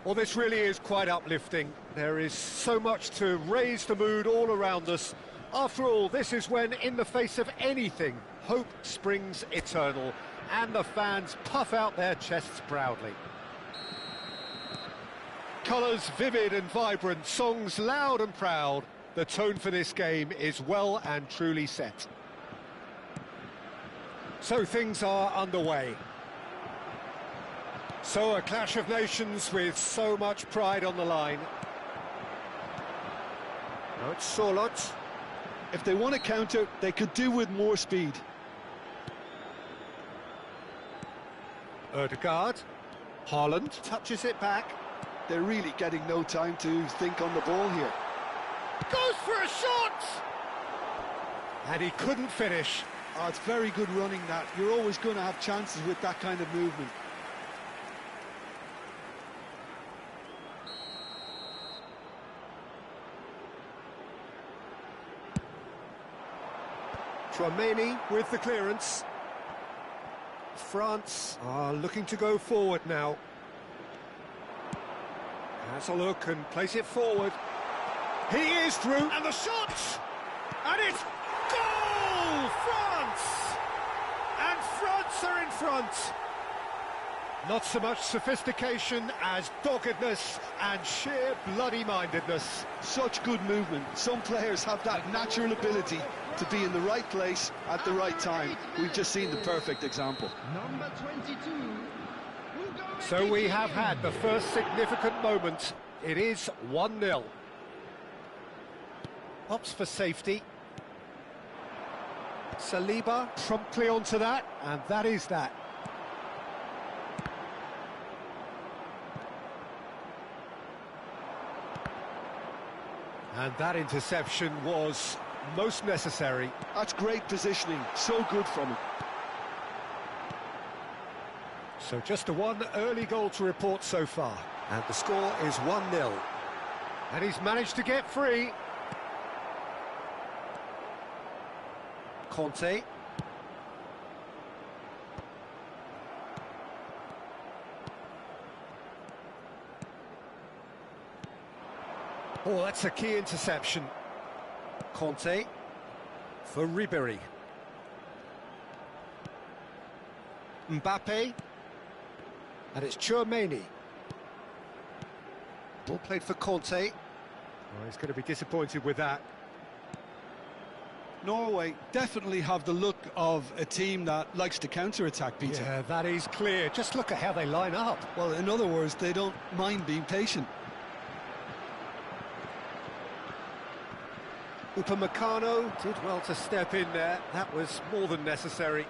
Well, this really is quite uplifting. There is so much to raise the mood all around us. After all, this is when, in the face of anything, hope springs eternal, and the fans puff out their chests proudly. Colours vivid and vibrant, songs loud and proud. The tone for this game is well and truly set. So things are underway. So a clash of nations with so much pride on the line. Now it's Sorloth. If they want to counter, they could do with more speed. Ødegaard. Haaland touches it back. They're really getting no time to think on the ball here. Goes for a shot! And he couldn't finish. Oh, it's very good running, that. You're always going to have chances with that kind of movement. Tchouaméni with the clearance. France are looking to go forward now. Has a look and place it forward. He is through, and the shot! And it's goal! France! And France are in front. Not so much sophistication as doggedness and sheer bloody-mindedness. Such good movement. Some players have that natural ability to be in the right place at the right time. We've just seen the perfect example. Number 22. So we have had the first significant moment. It is 1-0. Opts for safety. Saliba promptly onto that, and that is that. And that interception was most necessary. That's great positioning, so good from him. So just the one early goal to report so far. And the score is 1-0. And he's managed to get free. Conte. Oh, that's a key interception. Conte for Ribéry. Mbappe. And it's Tchouaméni. Ball played for Conte. Oh, he's going to be disappointed with that. Norway definitely have the look of a team that likes to counter-attack, Peter. Yeah, that is clear. Just look at how they line up. Well, in other words, they don't mind being patient. Upamecano did well to step in there. That was more than necessary.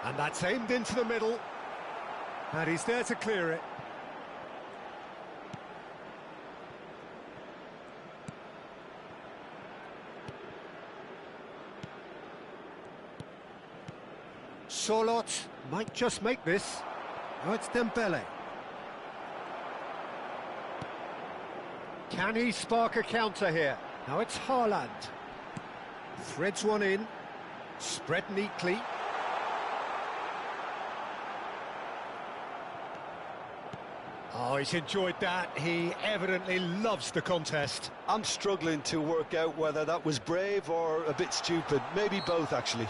And that's aimed into the middle. And he's there to clear it. Sorloth might just make this. Oh, it's Dembele. Can he spark a counter here? Now it's Haaland. Threads one in. Spread neatly. Oh, he's enjoyed that. He evidently loves the contest. I'm struggling to work out whether that was brave or a bit stupid. Maybe both, actually.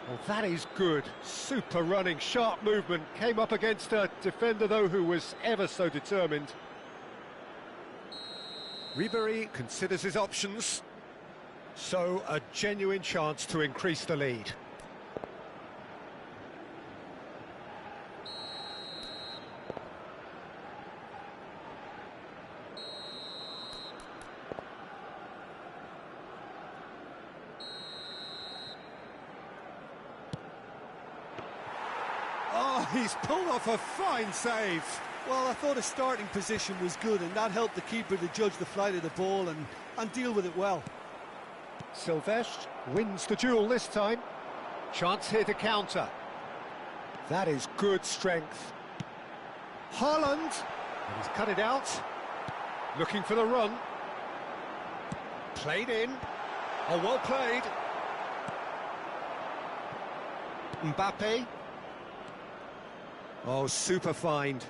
Well, that is good. Super running, sharp movement. Came up against a defender, though, who was ever so determined. Ribéry considers his options. So, a genuine chance to increase the lead. Oh, he's pulled off a fine save. Well, I thought his starting position was good, and that helped the keeper to judge the flight of the ball and deal with it well. Silvestre wins the duel this time. Chance here to counter. That is good strength. Haaland, and he's cut it out. Looking for the run. Played in. Oh, well played. Mbappe. Oh, super find.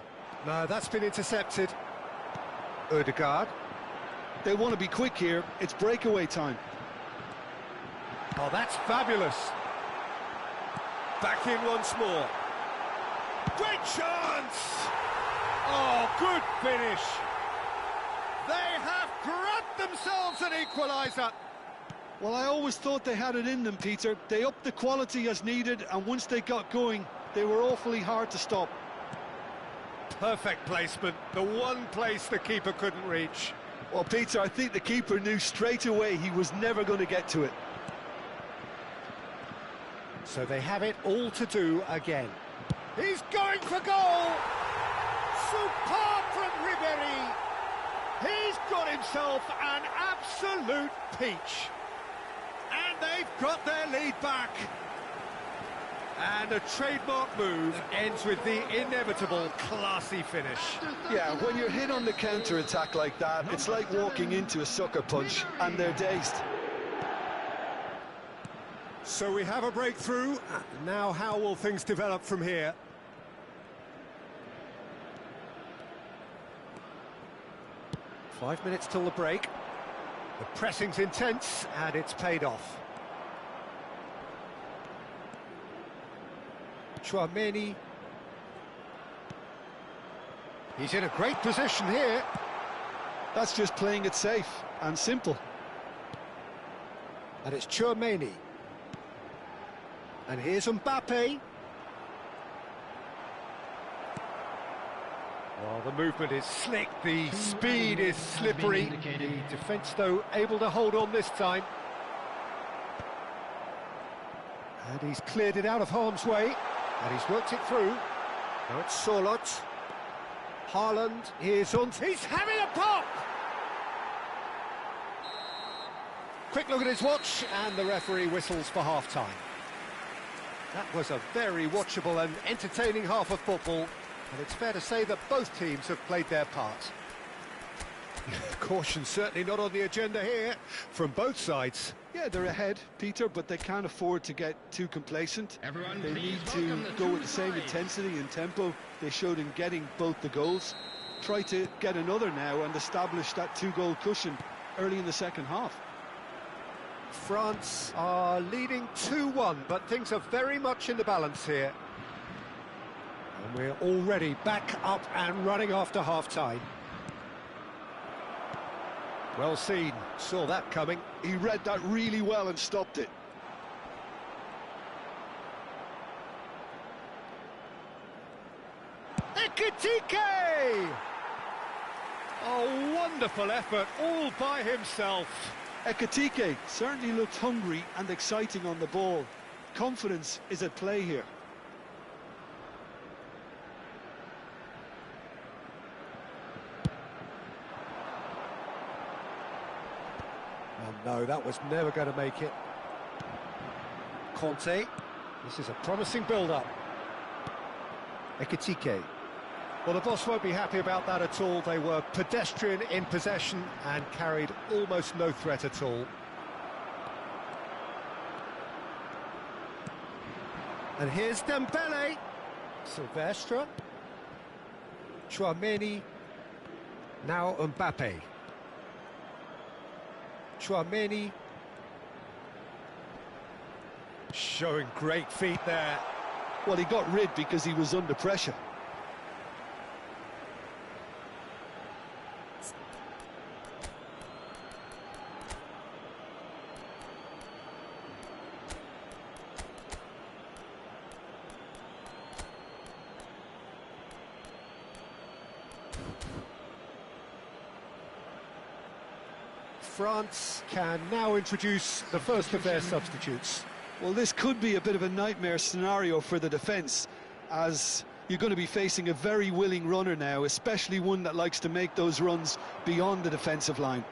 No, that's been intercepted. Odegaard. They want to be quick here. It's breakaway time. Oh, that's fabulous. Back in once more. Great chance! Oh, good finish. They have grabbed themselves an equaliser. Well, I always thought they had it in them, Peter. They upped the quality as needed, and once they got going, they were awfully hard to stop. Perfect placement, the one place the keeper couldn't reach. Well, Peter, I think the keeper knew straight away he was never going to get to it. So they have it all to do again. He's going for goal! Superb from Ribéry! He's got himself an absolute peach. And they've got their lead back. And a trademark move ends with the inevitable classy finish. Yeah, when you're hit on the counter-attack like that, it's like walking into a sucker punch, and they're dazed. So we have a breakthrough. Now how will things develop from here? Five minutes till the break. The pressing's intense, and it's paid off. Tchouaméni. He's in a great position here. That's just playing it safe and simple. And it's Tchouaméni. And here's Mbappe. Well, the movement is slick, the speed is slippery. The defence, though, able to hold on this time. And he's cleared it out of harm's way. And he's worked it through. Now it's Sorloth. Haaland, here's on. He's having a pop! Quick look at his watch, and the referee whistles for half-time. That was a very watchable and entertaining half of football, and it's fair to say that both teams have played their part. Caution certainly not on the agenda here, from both sides. Yeah, they're ahead, Peter, but they can't afford to get too complacent. They need to go with the same intensity and tempo they showed in getting both the goals. Try to get another now and establish that two-goal cushion early in the second half. France are leading 2-1, but things are very much in the balance here. And we're already back up and running after half-time. Well seen, saw that coming. He read that really well and stopped it. Ekitike! A wonderful effort, all by himself. Ekitike certainly looked hungry and exciting on the ball. Confidence is at play here. Oh no, that was never going to make it. Conte, this is a promising build-up. Ekitike. Well, the boss won't be happy about that at all. They were pedestrian in possession and carried almost no threat at all. And here's Dembele. Silvestre. Tchouaméni. Now Mbappe. Tchouaméni. Showing great feet there. Well, he got rid because he was under pressure. France can now introduce the first of their substitutes. Well, this could be a bit of a nightmare scenario for the defence, as you're going to be facing a very willing runner now, especially one that likes to make those runs beyond the defensive line.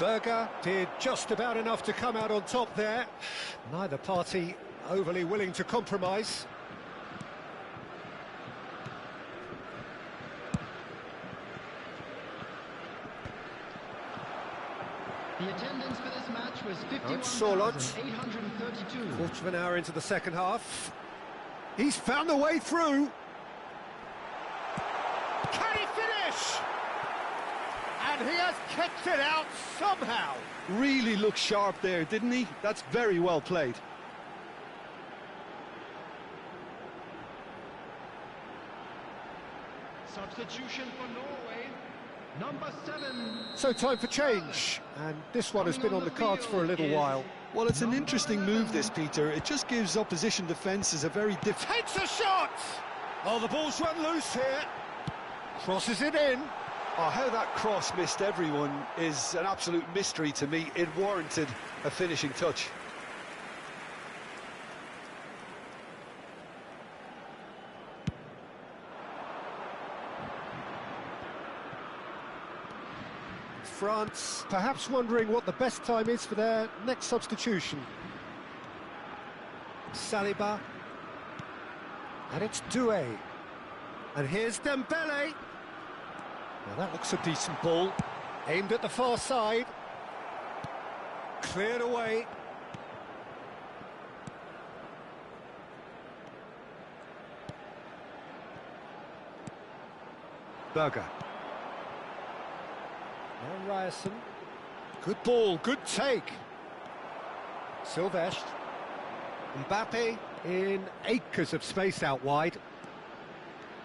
Berger did just about enough to come out on top there. Neither party overly willing to compromise. The attendance for this match match was It's Sorlot. 51,832. Quarter of an hour into the second half. He's found the way through. Can he finish? And he has kicked it out somehow. Really looked sharp there, didn't he? That's very well played. Substitution for Norway, number 7. So time for change, and this one has been on the cards for a little while. Well, it's an interesting move, this, Peter. It just gives opposition defences a very different... Takes a shot! Oh, the ball's run loose here. Crosses it in. Oh, how that cross missed everyone is an absolute mystery to me. It warranted a finishing touch. France perhaps wondering what the best time is for their next substitution. Saliba. And it's Doué. And here's Dembele. Well, that looks a decent ball. Aimed at the far side. Cleared away. Berger. Now Ryerson. Good ball, good take. Sylvestre. Mbappe in acres of space out wide.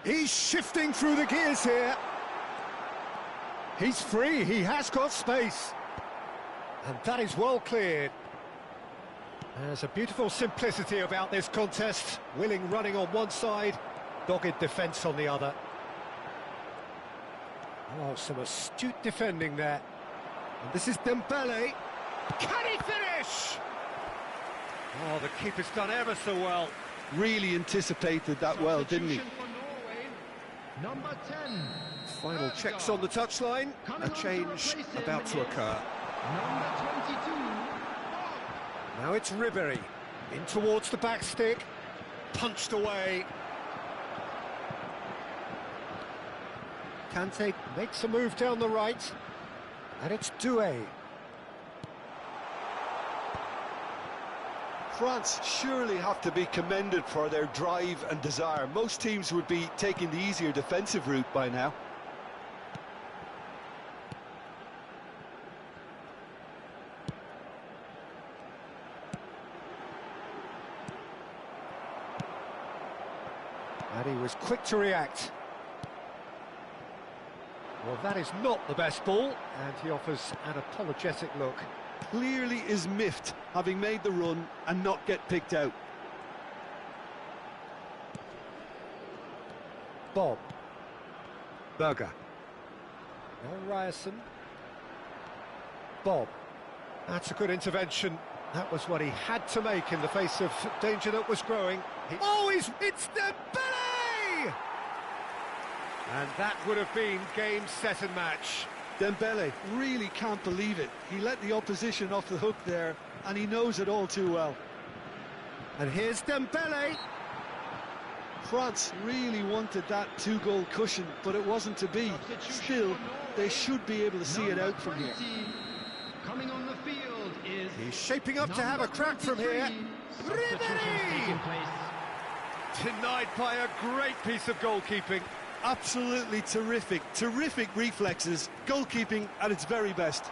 He's shifting through the gears here. He's free, he has got space. And that is well cleared. There's a beautiful simplicity about this contest. Willing running on one side, dogged defence on the other. Oh, some astute defending there. And this is Dembele. Can he finish? Oh, the keeper's done ever so well. Really anticipated that well, didn't he? Substitution for Norway, number 10. Final checks on the touchline. A change about to occur. Number 22. Now it's Ribéry. In towards the back stick. Punched away. Kante makes a move down the right. And it's Doué. France surely have to be commended for their drive and desire. Most teams would be taking the easier defensive route by now. And he was quick to react. Well, that is not the best ball, and he offers an apologetic look. Clearly is miffed, having made the run and not get picked out. Bob. Berger. Now Ryerson. Bob. That's a good intervention. That was what he had to make in the face of danger that was growing. It's Dembele! And that would have been game, set and match. Dembele really can't believe it. He let the opposition off the hook there, and he knows it all too well. And here's Dembele. France really wanted that two-goal cushion, but it wasn't to be. Still, they should be able to see it out from here. Coming on the field is He's shaping up to have a crack from here. Ribéry! Denied by a great piece of goalkeeping. Absolutely terrific, terrific reflexes, goalkeeping at its very best.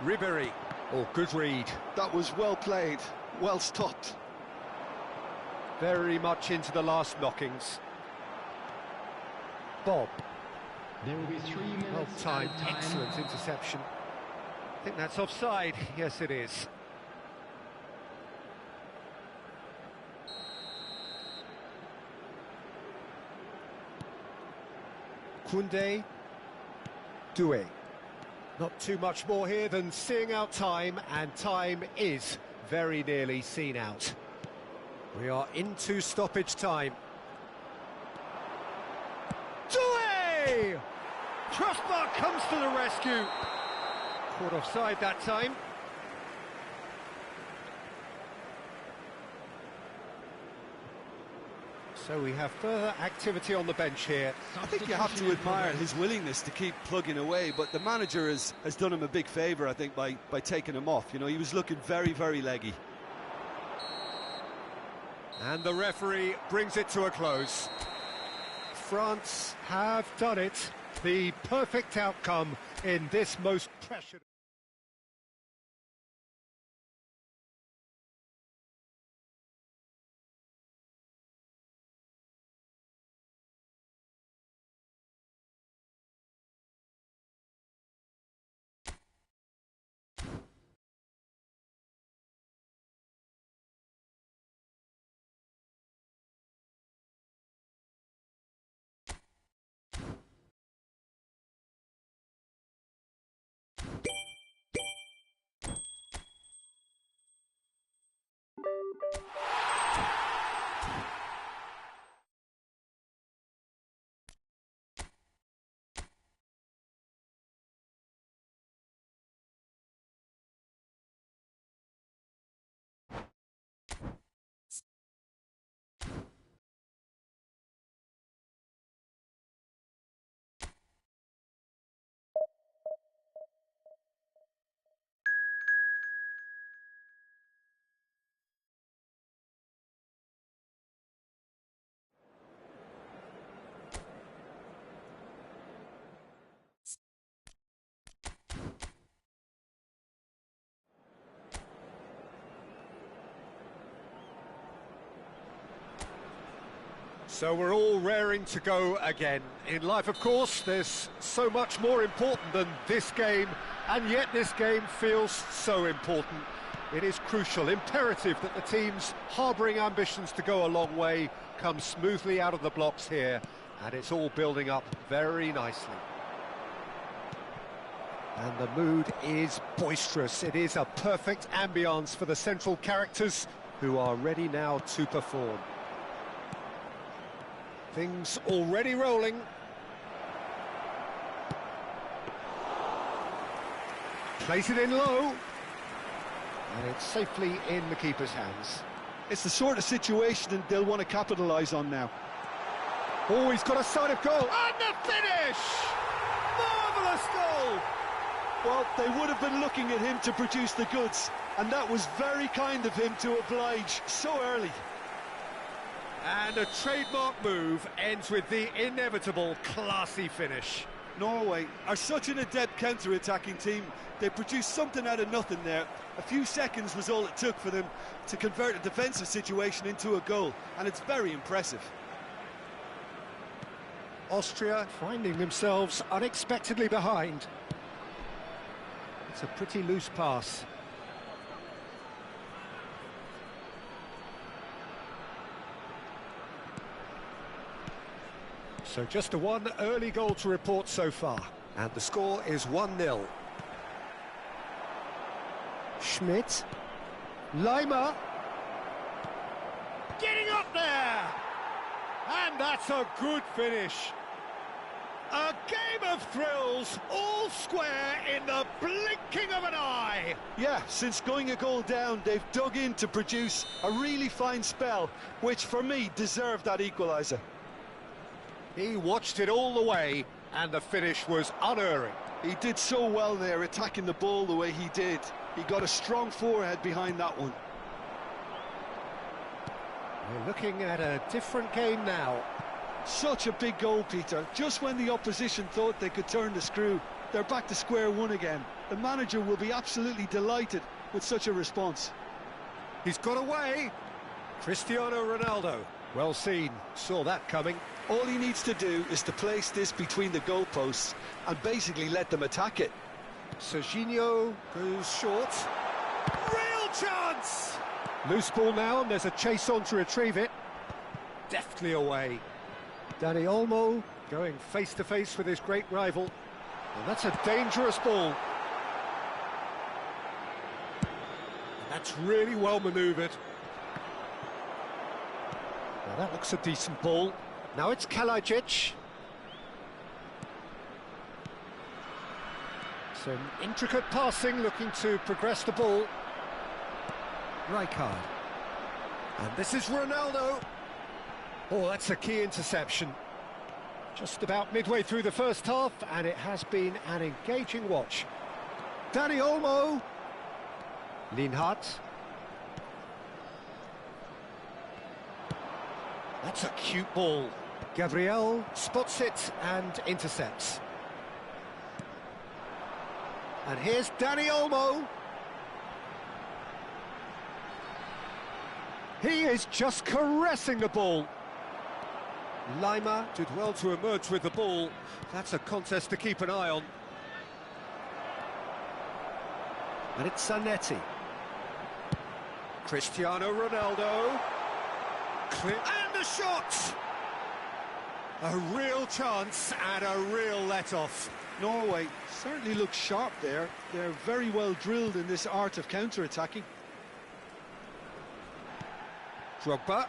Ribéry. Oh, good read. That was well played, well stopped. Very much into the last knockings. Bob. There will be 3 minutes. Well timed, added time. excellent interception. I think that's offside. Yes, it is. Koundé. Doué. Not too much more here than seeing out time, and time is very nearly seen out. We are into stoppage time. Doué! Crossbar comes to the rescue. Caught offside that time. So we have further activity on the bench here. I think you have to admire his willingness to keep plugging away, but the manager has done him a big favour, I think, by taking him off. You know, he was looking very, very leggy. And the referee brings it to a close. France have done it. The perfect outcome in this most pressured... So we're all raring to go again. In life, of course, there's so much more important than this game, and yet this game feels so important. It is crucial, imperative that the teams harbouring ambitions to go a long way come smoothly out of the blocks here, and it's all building up very nicely. And the mood is boisterous. It is a perfect ambience for the central characters who are ready now to perform. Things already rolling. Plays it in low. And it's safely in the keeper's hands. It's the sort of situation they'll want to capitalise on now. Oh, he's got a sight of goal. And the finish! Marvellous goal! Well, they would have been looking at him to produce the goods, and that was very kind of him to oblige so early. And a trademark move ends with the inevitable classy finish. Norway are such an adept counter-attacking team. They produced something out of nothing there. A few seconds was all it took for them to convert a defensive situation into a goal, and it's very impressive. Austria finding themselves unexpectedly behind. It's a pretty loose pass. So just one early goal to report so far. And the score is 1-0. Schmidt. Leimer. Getting up there! And that's a good finish. A game of thrills, all square in the blinking of an eye. Yeah, since going a goal down, they've dug in to produce a really fine spell, which for me deserved that equaliser. He watched it all the way, and the finish was unerring. He did so well there, attacking the ball the way he did. He got a strong forehead behind that one. We're looking at a different game now. Such a big goal, Peter. Just when the opposition thought they could turn the screw, they're back to square one again. The manager will be absolutely delighted with such a response. He's got away. Cristiano Ronaldo. Well seen. Saw that coming. All he needs to do is to place this between the goalposts and basically let them attack it. Serginho goes short. Real chance! Loose ball now, and there's a chase on to retrieve it. Deftly away. Dani Olmo going face-to-face with his great rival. And that's a dangerous ball. That's really well manoeuvred. Now that looks a decent ball. Now it's Kalajic. Some intricate passing, looking to progress the ball. Rijkaard. And this is Ronaldo. Oh, that's a key interception. Just about midway through the first half, and it has been an engaging watch. Dani Olmo. Linhart. That's a cute ball. Gabriel spots it and intercepts. And here's Dani Olmo. He is just caressing the ball. Lima did well to emerge with the ball. That's a contest to keep an eye on. And it's Zanetti. Cristiano Ronaldo. Clear. And the shot! A real chance and a real let-off. Norway certainly looks sharp there. They're very well drilled in this art of counter-attacking. Drogba.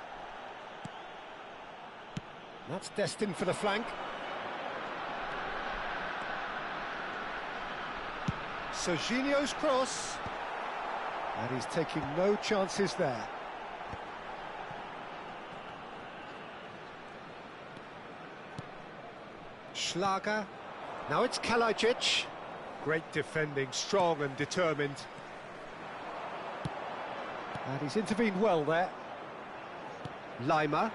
That's destined for the flank. Serginho's cross. And he's taking no chances there. Schlager. Now it's Kalajic. Great defending, strong and determined. And he's intervened well there. Lima.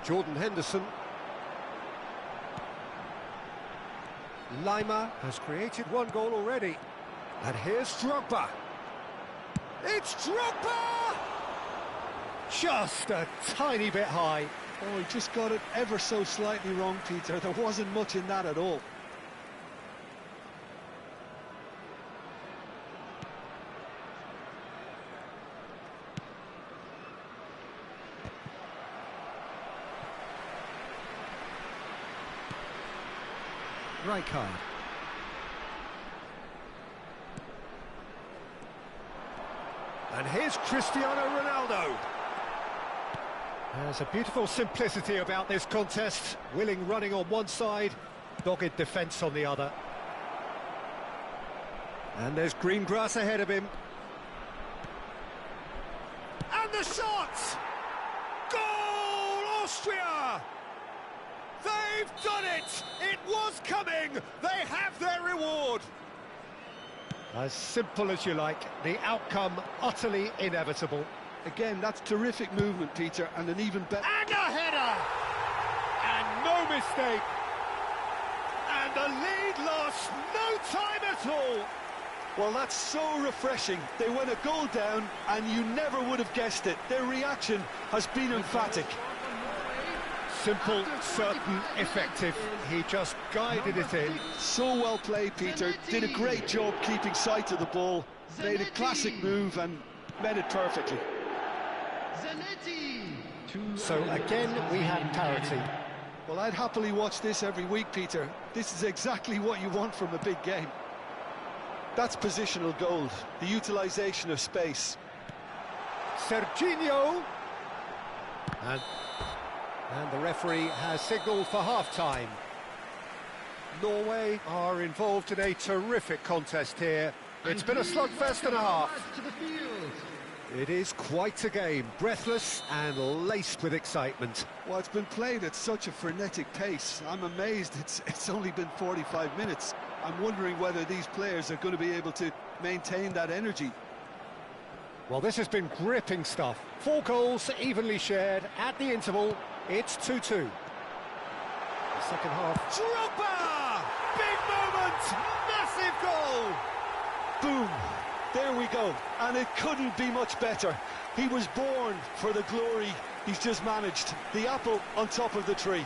Jordan Henderson. Lima has created one goal already. And here's Drogba. It's Drogba! Just a tiny bit high. Oh, he just got it ever so slightly wrong, Peter. There wasn't much in that at all. Rijkaard. And here's Cristiano Ronaldo. There's a beautiful simplicity about this contest. Willing running on one side, dogged defence on the other. And there's green grass ahead of him. And the shot! Goal, Austria! They've done it! It was coming! They have their reward! As simple as you like, the outcome utterly inevitable. Again, that's terrific movement, Peter, and an even better... And a header! And no mistake! And the lead lost no time at all! Well, that's so refreshing. They went a goal down, and you never would have guessed it. Their reaction has been emphatic. Simple, certain, effective. He just guided it in. So well played, Peter. Did a great job keeping sight of the ball. Made a classic move and met it perfectly. So again, we have parity. Well, I'd happily watch this every week, Peter. This is exactly what you want from a big game. That's positional gold, the utilisation of space. Serginho. And the referee has signalled for half-time. Norway are involved in a terrific contest here. It's been a slugfest and a half. It is quite a game, breathless and laced with excitement. Well, it's been played at such a frenetic pace. I'm amazed it's only been 45 minutes. I'm wondering whether these players are going to be able to maintain that energy. Well, this has been gripping stuff. 4 goals evenly shared at the interval. It's 2-2. The second half. Drogba! Big moment! Massive goal! Boom! There we go. And it couldn't be much better. He was born for the glory he's just managed. The apple on top of the tree.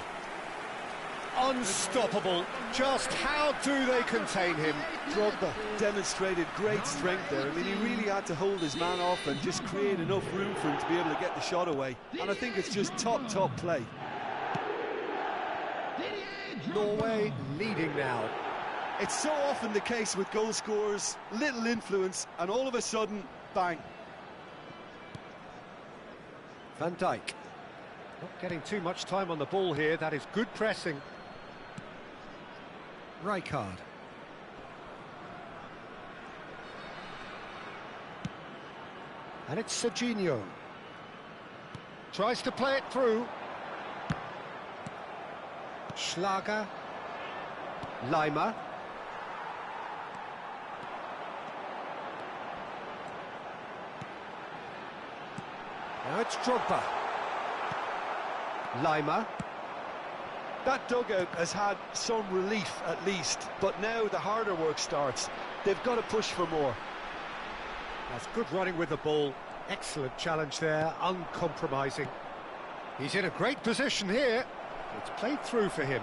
Unstoppable. Just how do they contain him? Drogba demonstrated great strength there. I mean, he really had to hold his man off and just create enough room for him to be able to get the shot away. And I think it's just top play. Norway leading now. It's so often the case with goal scorers, little influence, and all of a sudden, bang. Van Dijk. Not getting too much time on the ball here. That is good pressing. Rijkaard. And it's Serginho. Tries to play it through. Schlager. Lima. Now it's Drogba. Lima. That dugout has had some relief at least, but now the harder work starts. They've got to push for more. That's good running with the ball. Excellent challenge there, uncompromising. He's in a great position here. It's played through for him.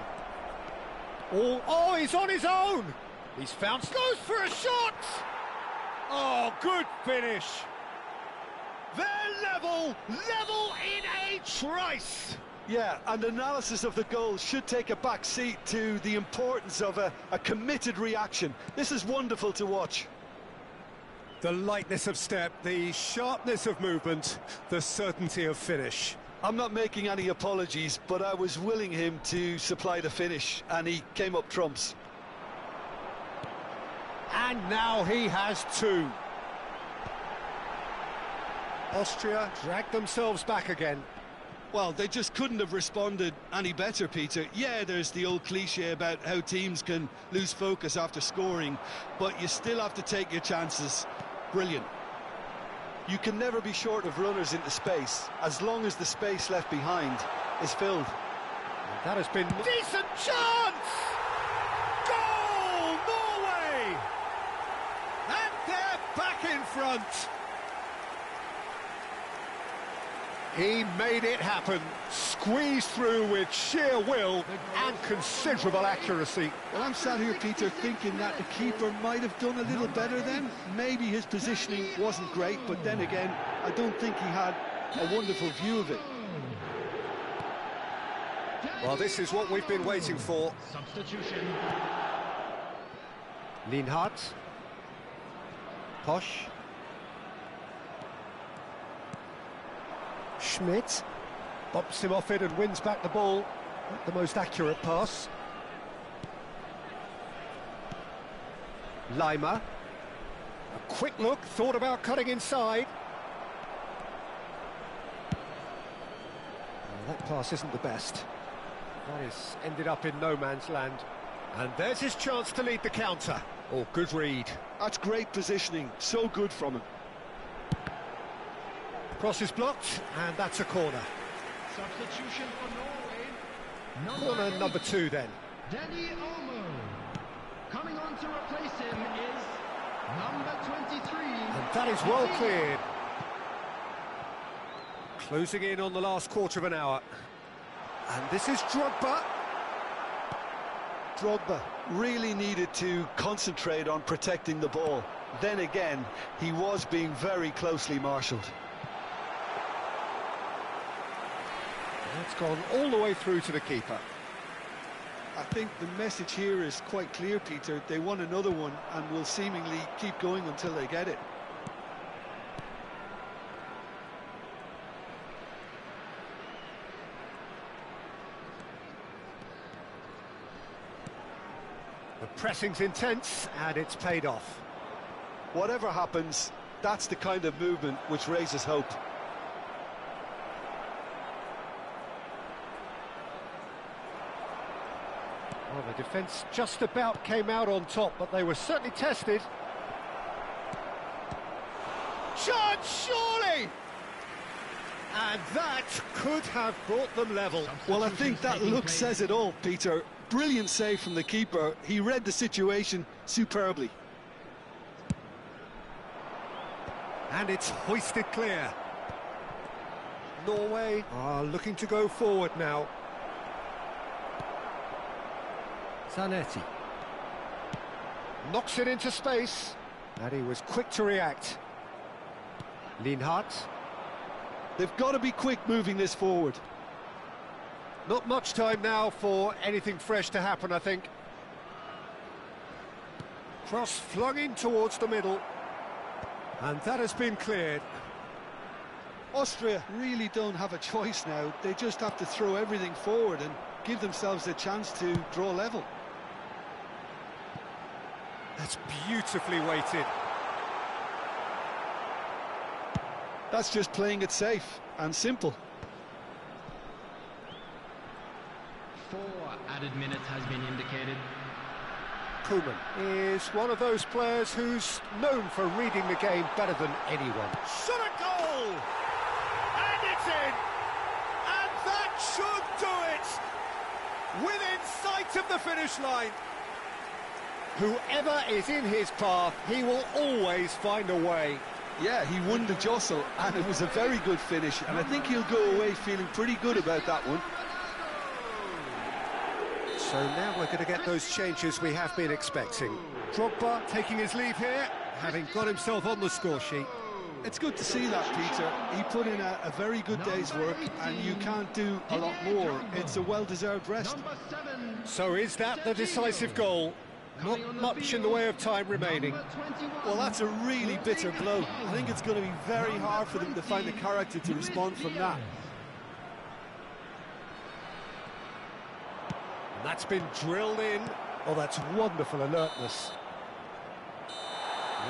Oh, he's on his own! He's found, goes for a shot! Oh, good finish! They're level in a trice! Yeah, and analysis of the goal should take a back seat to the importance of a committed reaction. This is wonderful to watch. The lightness of step, the sharpness of movement, the certainty of finish. I'm not making any apologies, but I was willing him to supply the finish, and he came up trumps. And now he has two. Austria dragged themselves back again. Well, they just couldn't have responded any better, Peter. Yeah, there's the old cliche about how teams can lose focus after scoring, but you still have to take your chances. Brilliant. You can never be short of runners into space, as long as the space left behind is filled. And that has been... Decent chance! Goal, Norway! And they're back in front. He made it happen, squeezed through with sheer will and considerable accuracy. Well, I'm sat here, Peter, thinking that the keeper might have done a little better then. Maybe his positioning wasn't great, but then again, I don't think he had a wonderful view of it. Well, this is what we've been waiting for. Substitution. Lienhardt. Posch. Schmidt bumps him off it and wins back the ball. Not the most accurate pass. Lima. A quick look, thought about cutting inside. Oh, that pass isn't the best. That is ended up in no man's land. And there's his chance to lead the counter. Oh, good read. That's great positioning, so good from him. Cross is blocked, and that's a corner. Substitution for Norway. Corner number 2 then. Danny Olmo. Coming on to replace him is number 23. And that is well cleared. Closing in on the last quarter of an hour. And this is Drogba. Drogba really needed to concentrate on protecting the ball. Then again, he was being very closely marshalled. That's gone all the way through to the keeper. I think the message here is quite clear, Peter. They want another one and will seemingly keep going until they get it. The pressing's intense and it's paid off. Whatever happens, that's the kind of movement which raises hope. Well, the defence just about came out on top, but they were certainly tested. Chance, surely! And that could have brought them level. Well, I think that look says it all, Peter. Brilliant save from the keeper. He read the situation superbly. And it's hoisted clear. Norway are looking to go forward now. Zanetti knocks it into space, and he was quick to react. Lienhardt. They've got to be quick moving this forward. Not much time now for anything fresh to happen, I think. Cross flung in towards the middle, and that has been cleared. Austria really don't have a choice now. They just have to throw everything forward and give themselves a chance to draw level. That's beautifully weighted. That's just playing it safe and simple. added minutes has been indicated. Koeman is one of those players who's known for reading the game better than anyone. Shot a goal! And it's in! And that should do it! Within sight of the finish line. Whoever is in his path, he will always find a way. Yeah, he won the jostle, and it was a very good finish, and I think he'll go away feeling pretty good about that one. So now we're going to get those changes we have been expecting. Drogba taking his leave here, having got himself on the score sheet. It's good to see that, Peter. He put in a very good day's work, and you can't do a lot more. It's a well-deserved rest. So is that the decisive goal? Not much in the way of time remaining. Well, that's a really bitter blow. I think it's going to be very hard for them to find the character to respond from that. That's been drilled in. Oh, that's wonderful alertness.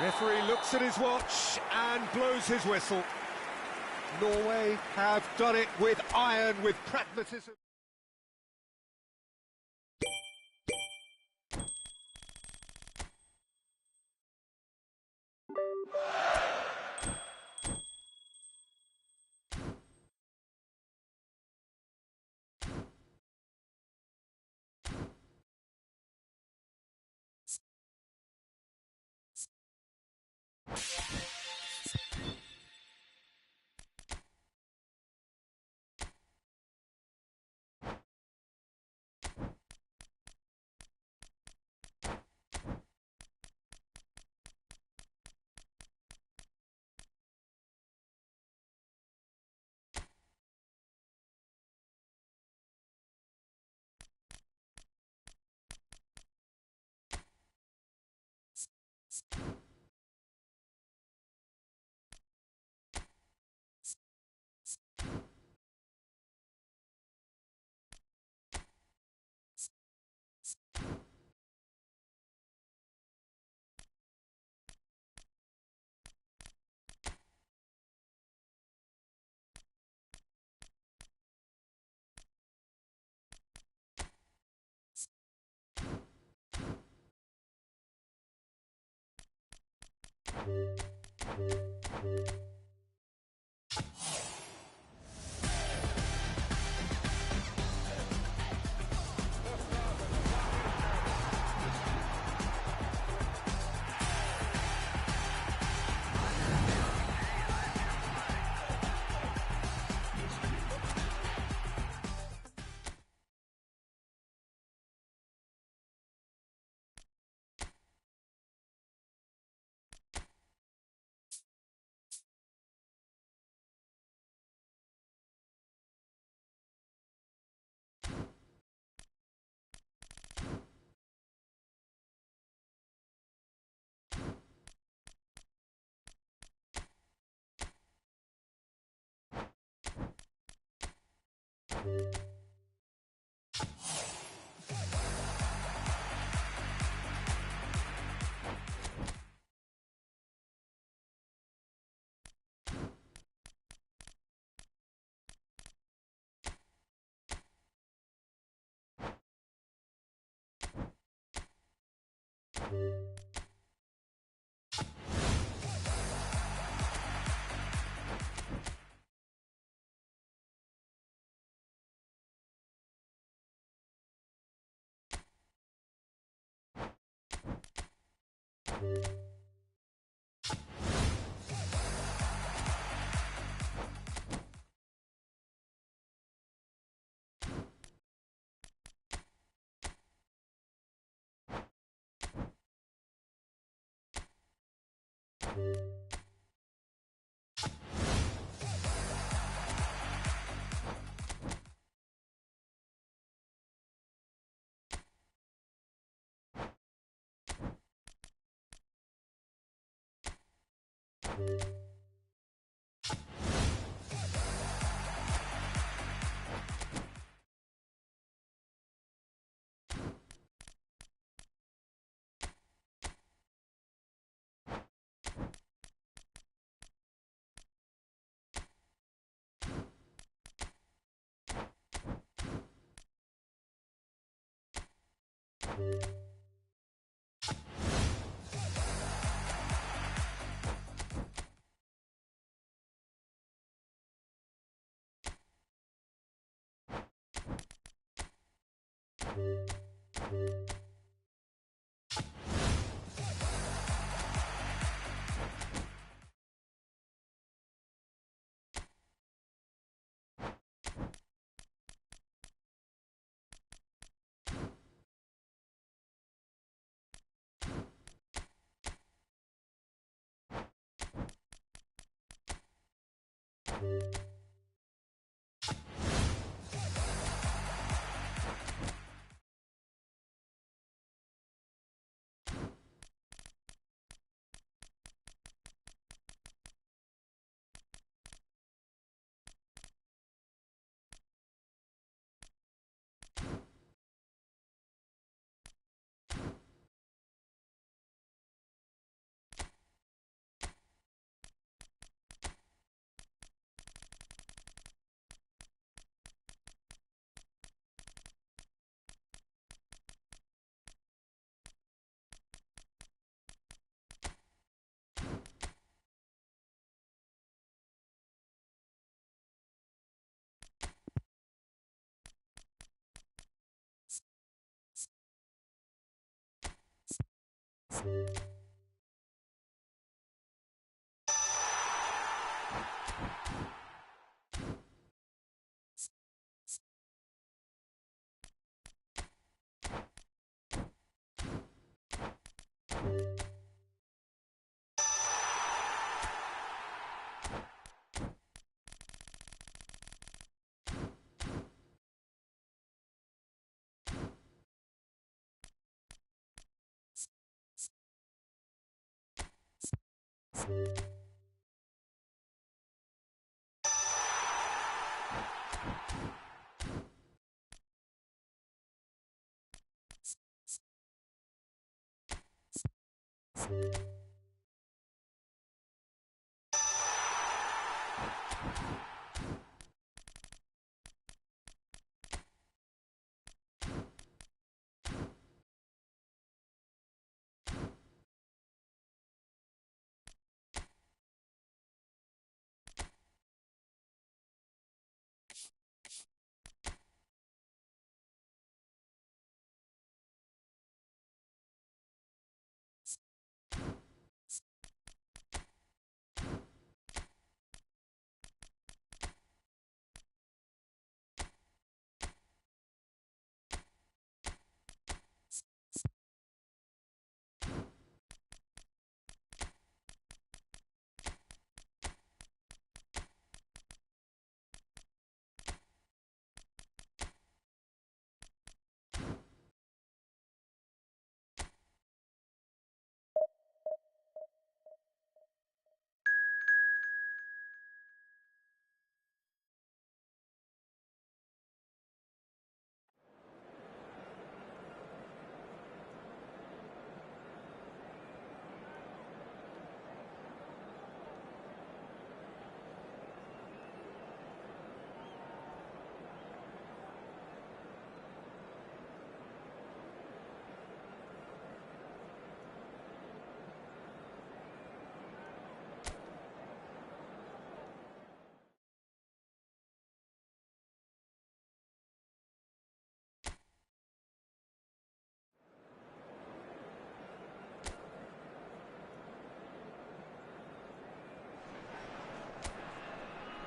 Referee looks at his watch and blows his whistle. Norway have done it with iron, with pragmatism.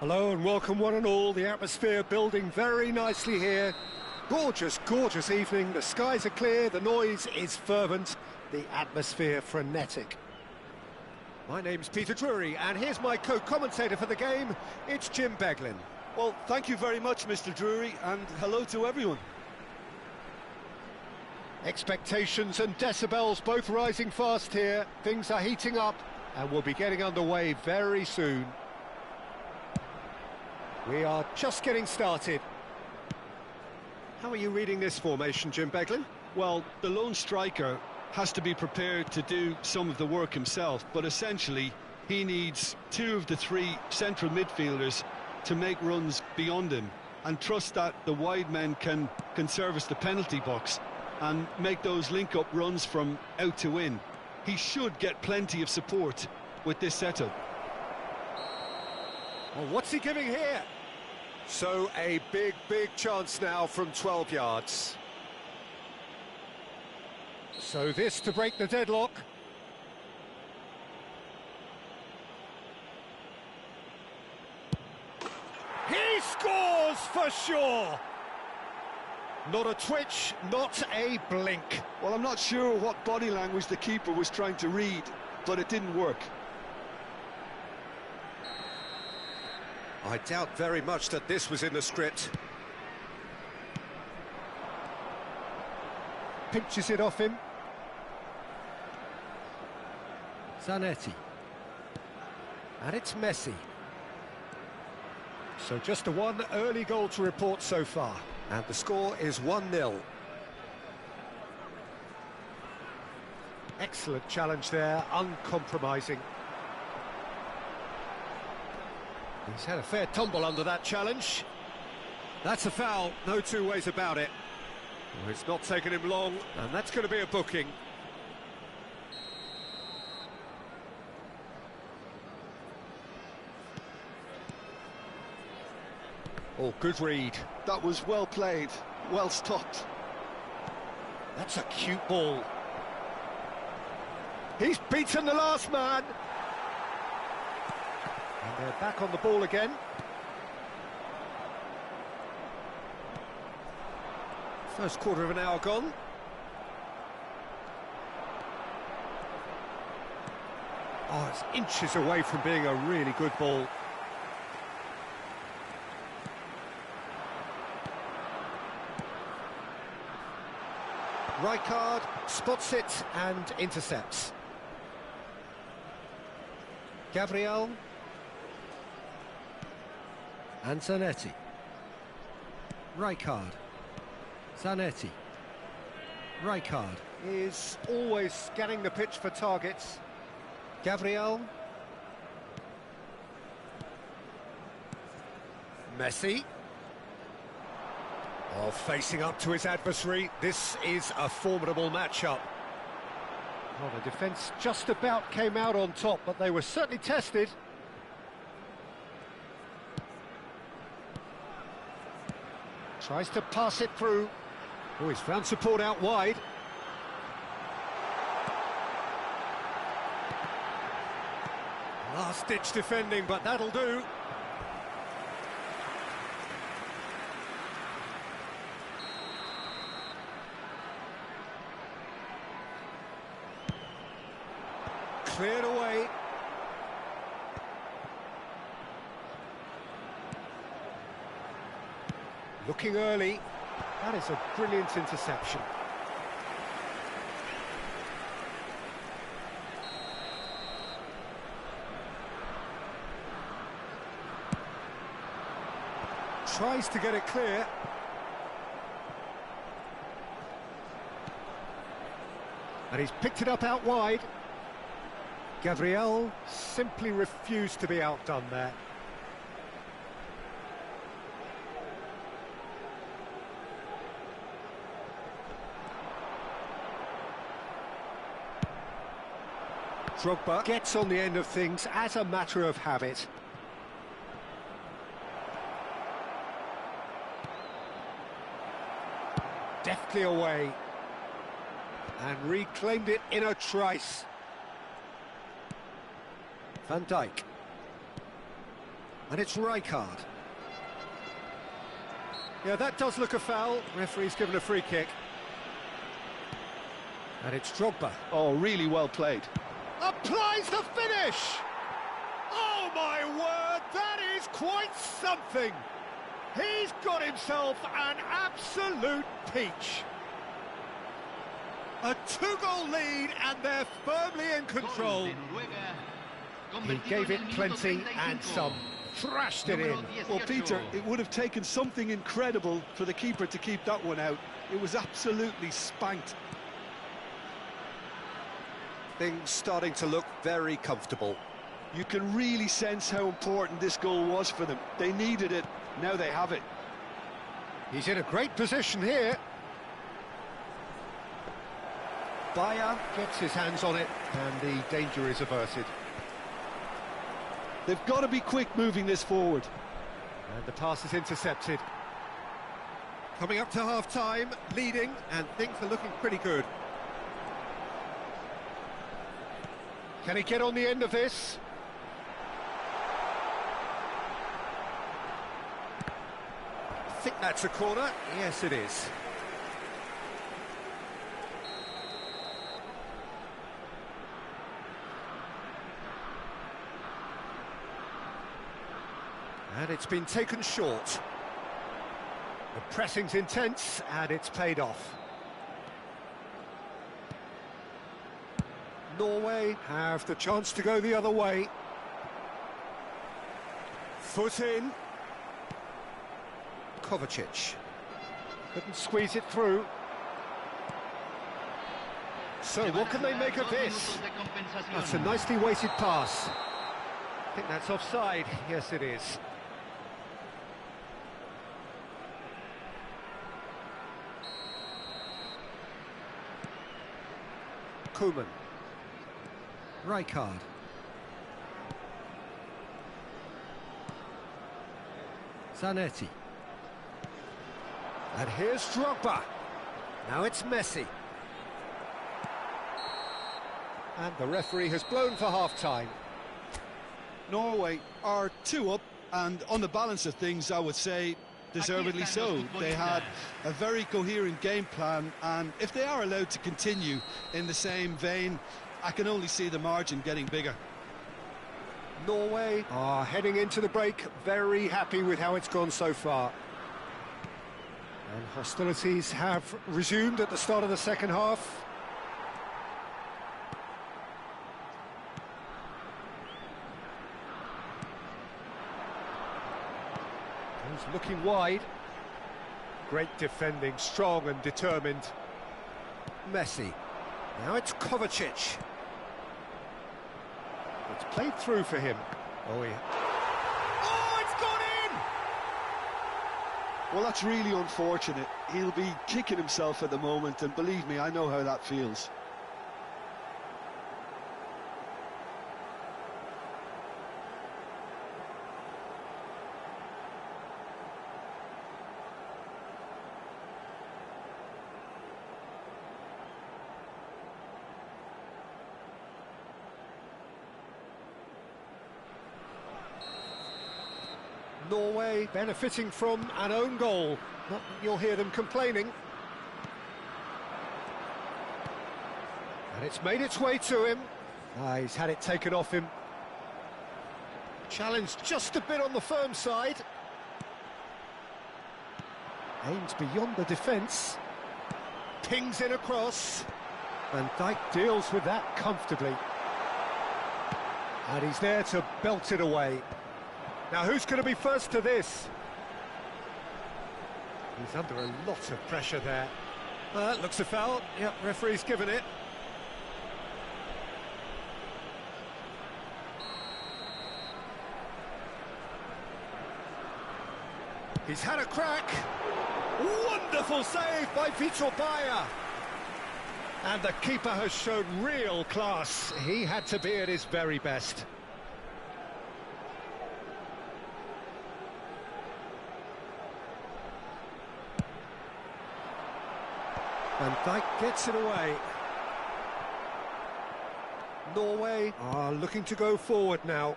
Hello and welcome one and all. The atmosphere building very nicely here. Gorgeous, gorgeous evening. The skies are clear, the noise is fervent, the atmosphere frenetic. My name's Peter Drury and here's my co-commentator for the game. It's Jim Beglin. Well, thank you very much, Mr. Drury, and hello to everyone. Expectations and decibels both rising fast here. Things are heating up and we'll be getting underway very soon. We are just getting started. How are you reading this formation, Jim Beglin? Well, the lone striker has to be prepared to do some of the work himself, but essentially he needs two of the three central midfielders to make runs beyond him and trust that the wide men can service the penalty box. and make those link-up runs from out to in. He should get plenty of support with this setup. Well, what's he giving here? So a big chance now from 12 yards. So this to break the deadlock. He scores for sure! Not a twitch, not a blink. Well, I'm not sure what body language the keeper was trying to read, but it didn't work. I doubt very much that this was in the script. Pinches it off him. Zanetti. And it's Messi. So just the one early goal to report so far. And the score is 1-0. Excellent challenge there, uncompromising. He's had a fair tumble under that challenge. That's a foul, no two ways about it. Well, it's not taken him long, and that's going to be a booking. Oh, good read. That was well played, well stopped. That's a cute ball. He's beaten the last man. And they're back on the ball again. First quarter of an hour gone. Oh, it's inches away from being a really good ball. Rijkaard spots it and intercepts. Gabriel. And Zanetti. Rijkaard. Zanetti. Rijkaard is always scanning the pitch for targets. Gabriel. Messi. Oh, facing up to his adversary, this is a formidable matchup. Well, the defence just about came out on top, but they were certainly tested. Tries to pass it through. Oh, he's found support out wide. Last-ditch defending, but that'll do. Cleared away. Looking early. That is a brilliant interception. Tries to get it clear. And he's picked it up out wide. Gabriel simply refused to be outdone there. Drogba gets on the end of things as a matter of habit. Deftly away. And reclaimed it in a trice. Van Dijk. And it's Rijkaard. Yeah, that does look a foul. Referee's given a free kick. And it's Drogba. Oh, really well played. Applies the finish! Oh, my word, that is quite something! He's got himself an absolute peach. A two-goal lead, and they're firmly in control. He gave it plenty and some. Thrashed it in. Well, Peter, it would have taken something incredible for the keeper to keep that one out. It was absolutely spanked. Things starting to look very comfortable. You can really sense how important this goal was for them. They needed it, now they have it. He's in a great position here. Bayer gets his hands on it, and the danger is averted. They've got to be quick moving this forward. And the pass is intercepted. Coming up to half-time, leading, and things are looking pretty good. Can he get on the end of this? I think that's a corner. Yes, it is. And it's been taken short. The pressing's intense, and it's paid off. Norway have the chance to go the other way. Foot in. Kovacic. Couldn't squeeze it through. So what can they make of this? That's a nicely weighted pass. I think that's offside. Yes, it is. Koeman. Rijkaard. Zanetti. And here's Drogba. Now it's Messi. And the referee has blown for half-time. Norway are 2 up, and on the balance of things, I would say deservedly so. They had a very coherent game plan, and if they are allowed to continue in the same vein, I can only see the margin getting bigger. Norway are heading into the break, very happy with how it's gone so far. And hostilities have resumed at the start of the second half. He's looking wide. Great defending, strong and determined. Messi. Now it's Kovacic. It's played through for him. Oh, yeah. Oh, it's gone in! Well, that's really unfortunate. He'll be kicking himself at the moment, and believe me, I know how that feels. Norway benefiting from an own goal. Not that you'll hear them complaining. And it's made its way to him. He's had it taken off him. Challenged just a bit on the firm side. Aims beyond the defence. Pings in across. Van Dijk deals with that comfortably. And he's there to belt it away. Now, who's going to be first to this? He's under a lot of pressure there. That looks a foul. Yep, referee's given it. He's had a crack. Wonderful save by Vitor Bayer. And the keeper has shown real class. He had to be at his very best. Van Dijk gets it away. Norway are looking to go forward now.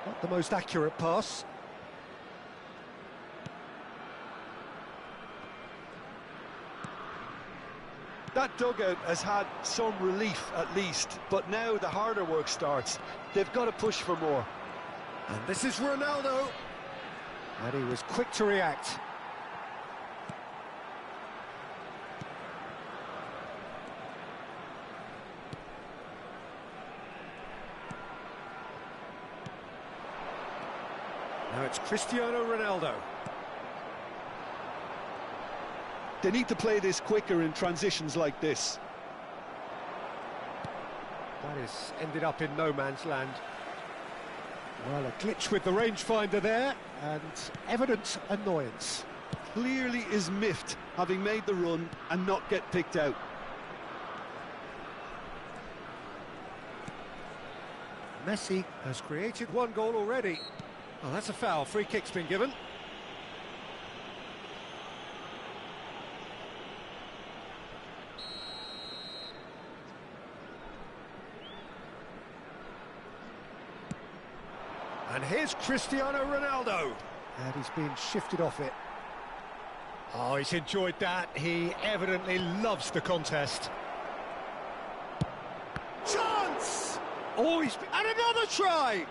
Not the most accurate pass. That dugout has had some relief at least, but now the harder work starts. They've got to push for more. And this is Ronaldo. And he was quick to react. Now it's Cristiano Ronaldo. They need to play this quicker in transitions like this. That has ended up in no man's land. Well, a glitch with the rangefinder there, and evident annoyance. Clearly is miffed, having made the run and not get picked out. Messi has created one goal already. Oh, that's a foul. Free kick's been given. And here's Cristiano Ronaldo. And he's been shifted off it. Oh, he's enjoyed that. He evidently loves the contest. Chance! Oh, and another try!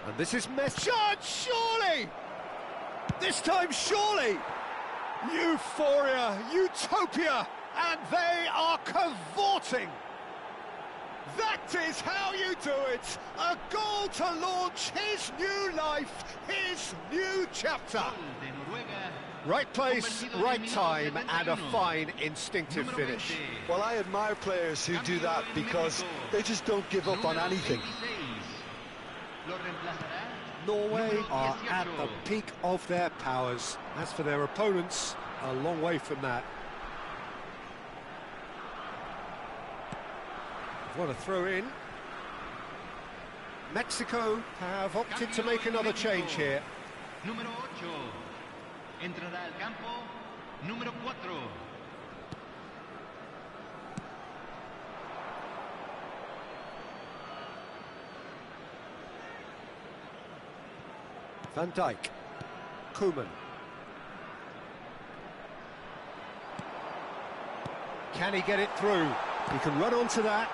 And this is Messi. Chance, surely! This time, surely! Euphoria, utopia, and they are cavorting! That is how you do it! A goal to launch his new life, his new chapter! Right place, right time, and a fine instinctive finish. Well, I admire players who do that because they just don't give up on anything. Norway are at the peak of their powers. As for their opponents, a long way from that. What a throw in. Mexico have opted to make another change here. Número 8. Entrará al campo. Número 4. Van Dijk. Koeman. Can he get it through? He can run onto that.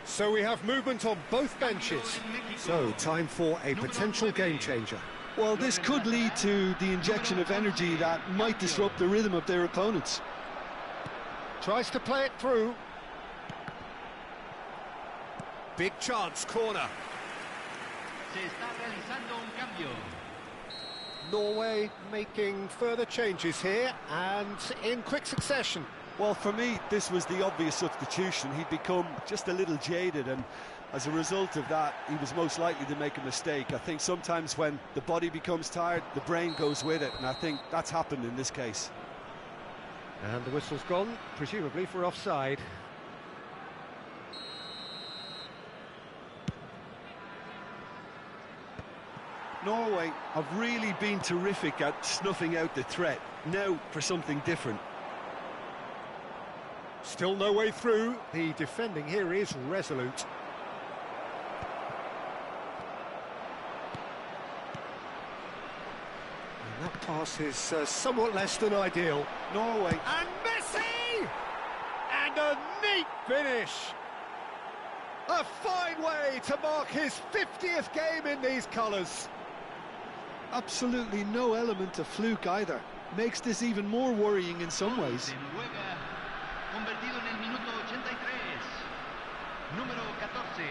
So we have movement on both benches. So, time for a potential game changer. Well, this could lead to the injection of energy that might disrupt the rhythm of their opponents. Tries to play it through. Big chance, corner. Se está realizando un cambio. Norway making further changes here, and in quick succession. Well, for me, this was the obvious substitution. He'd become just a little jaded, and as a result of that, he was most likely to make a mistake. I think sometimes when the body becomes tired, the brain goes with it, and I think that's happened in this case. And the whistle's gone, presumably for offside. Norway have really been terrific at snuffing out the threat. Now for something different. Still no way through. The defending here is resolute. And that pass is somewhat less than ideal. Norway. And Messi! And a neat finish! A fine way to mark his 50th game in these colours. Absolutely no element of fluke either. Makes this even more worrying in some ways. Convertido en el minuto 83. Número 14.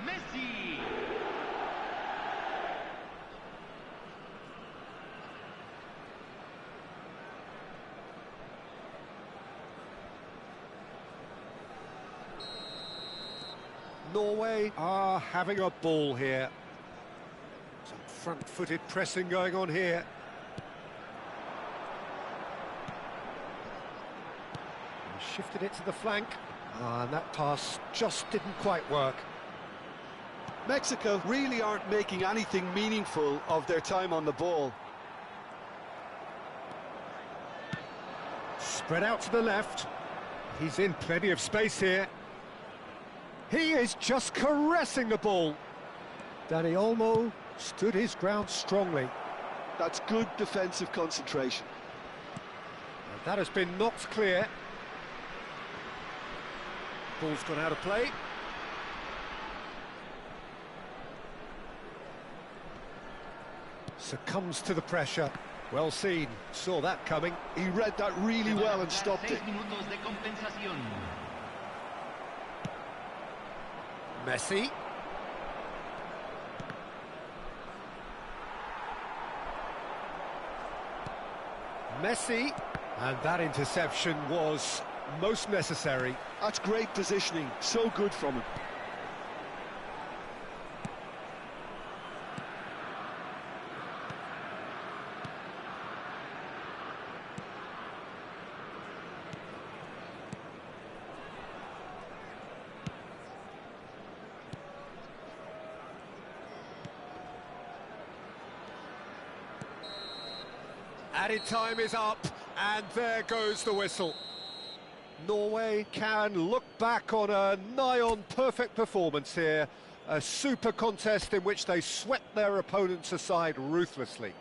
Messi. Norway are having a ball here. Some front-footed pressing going on here. Shifted it to the flank, and that pass just didn't quite work. Mexico really aren't making anything meaningful of their time on the ball. Spread out to the left. He's in plenty of space here. He is just caressing the ball. Dani Olmo stood his ground strongly. That's good defensive concentration. And that has been knocked clear. Ball's gone out of play. Succumbs to the pressure. Well seen. Saw that coming. He read that really well and stopped it. Messi. Messi, and that interception was most necessary. That's great positioning, so good from him. Added time is up, and there goes the whistle. Norway can look back on a nigh-on perfect performance here. A super contest in which they swept their opponents aside ruthlessly.